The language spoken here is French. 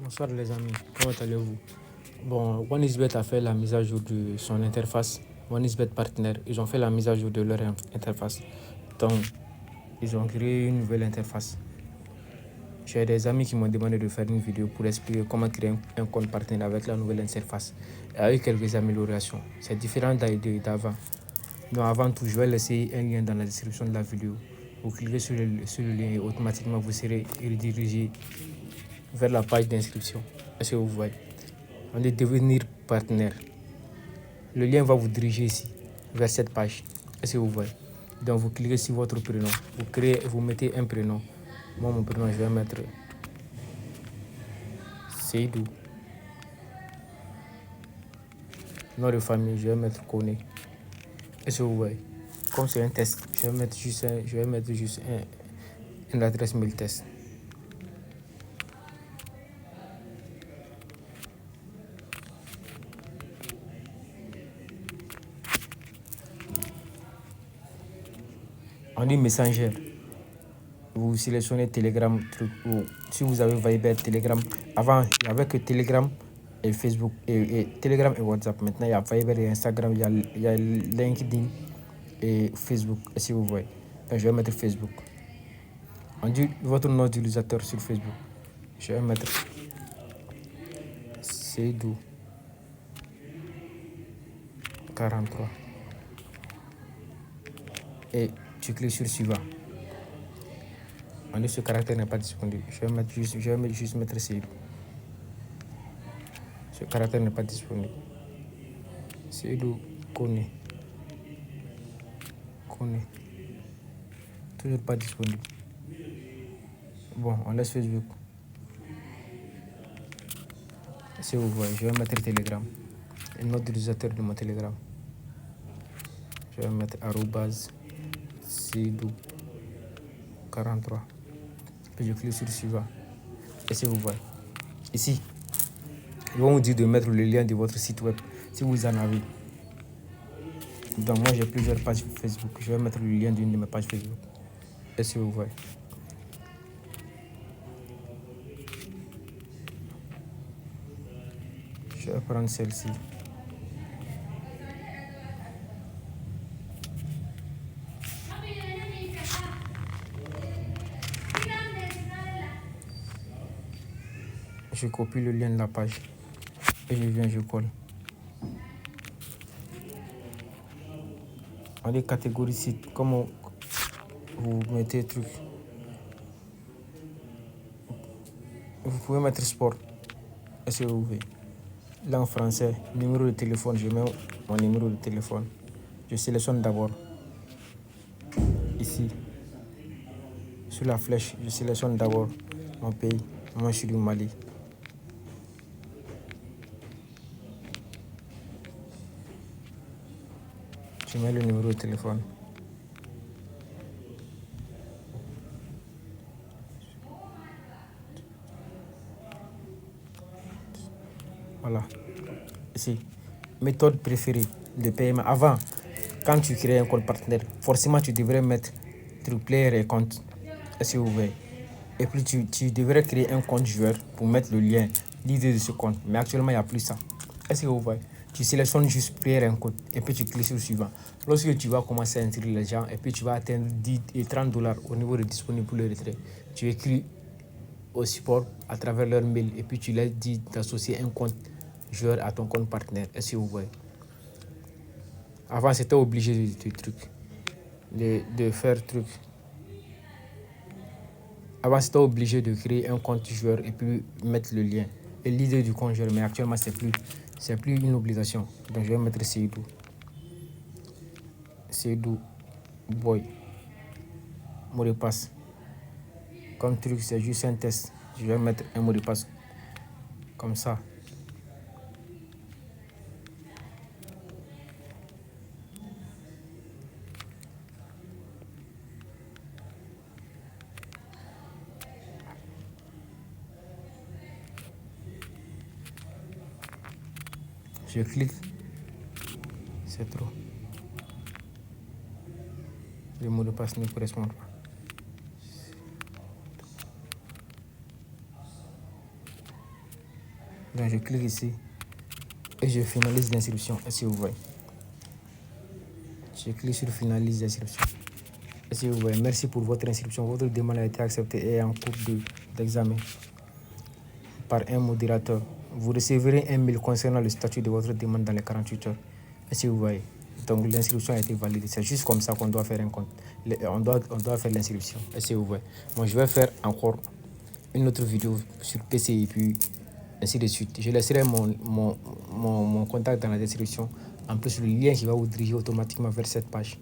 Bonsoir les amis, comment allez-vous? Bon, OneXBet a fait la mise à jour de son interface. OneXBet Partner, ils ont fait la mise à jour de leur interface. Donc, ils ont créé une nouvelle interface. J'ai des amis qui m'ont demandé de faire une vidéo pour expliquer comment créer un compte partenaire avec la nouvelle interface. Il y a eu quelques améliorations. C'est différent d'avant. Donc, avant tout, je vais laisser un lien dans la description de la vidéo. Vous cliquez sur le lien et automatiquement vous serez redirigé vers la page d'inscription. Est-ce que vous voyez? On dit devenir partenaire. Le lien va vous diriger ici, vers cette page. Est-ce que vous voyez? Donc vous cliquez sur votre prénom. Vous mettez un prénom. Moi, mon prénom, je vais mettre Seydou. Nom de famille, je vais mettre Koné. Est-ce que vous voyez? Comme c'est un test, je vais mettre juste une adresse mail test. On dit Messenger. Vous sélectionnez Telegram, ou si vous avez Viber, Telegram. Avant, il n'y avait que Telegram et Facebook, et Telegram et WhatsApp. Maintenant, il y a Viber et Instagram, il y a LinkedIn et Facebook, si vous voyez. Donc, je vais mettre Facebook. On dit votre nom d'utilisateur sur Facebook. Je vais mettre Seydou 43. Et tu cliques sur suivant. On dit ce caractère n'est pas disponible. Je vais juste mettre Seydou. Ce caractère n'est pas disponible. Seydou Koné. Toujours pas disponible. Bon, on laisse Facebook. Si vous voyez, je vais mettre Telegram. Et nom d'utilisateur de mon Telegram. Je vais mettre Seydou 43. Puis je clique sur suivant. Et si vous voyez, ici, ils vont vous dire de mettre le lien de votre site web si vous en avez. Donc moi j'ai plusieurs pages Facebook. Je vais mettre le lien d'une de mes pages Facebook. Et si vous voyez. Je vais prendre celle-ci. Je copie le lien de la page. Et je colle. On dit catégorie site. Comment vous mettez truc. Vous pouvez mettre sport. Est-ce que vous voulez? Là en français, numéro de téléphone, je mets mon numéro de téléphone. Je sélectionne d'abord. Ici, sur la flèche, je sélectionne d'abord mon pays. Moi, je suis du Mali. Je mets le numéro de téléphone. Voilà. Ici, méthode préférée de paiement. Avant, quand tu crées un compte partenaire, forcément tu devrais mettre player et compte. Est-ce que vous voyez? Et puis tu devrais créer un compte joueur pour mettre le lien, l'idée de ce compte. Mais actuellement, il n'y a plus ça. Est-ce que vous voyez? Tu sélectionnes juste player et compte et puis tu cliques sur le suivant. Lorsque tu vas commencer à inscrire les gens et puis tu vas atteindre 10 et 30 dollars au niveau de disponible pour le retrait, tu écris au support à travers leur mail et puis tu leur dis d'associer un compte joueur à ton compte partenaire. Est-ce que vous voyez? Avant, c'était obligé de faire truc. Avant, c'était obligé de créer un compte joueur et puis mettre le lien et l'idée du compte joueur. Mais actuellement, c'est plus une obligation. Donc, je vais mettre Seydou Boy. Mot de passe. Comme truc, c'est juste un test. Je vais mettre un mot de passe comme ça. Je clique. C'est trop. Le mot de passe ne correspond pas. Donc je clique ici et je finalise l'inscription. Est-ce que vous voyez? Je clique sur finalise l'inscription. Est-ce que vous voyez? Merci pour votre inscription. Votre demande a été acceptée et est en cours d'examen par un modérateur. Vous recevrez un mail concernant le statut de votre demande dans les 48 heures. Est-ce que vous voyez? Donc l'inscription a été validée. C'est juste comme ça qu'on doit faire un compte. On doit faire l'inscription. Est-ce que vous voyez? Moi, je vais faire encore une autre vidéo sur PC et puis ainsi de suite. Je laisserai mon contact dans la description. En plus, le lien qui va vous diriger automatiquement vers cette page.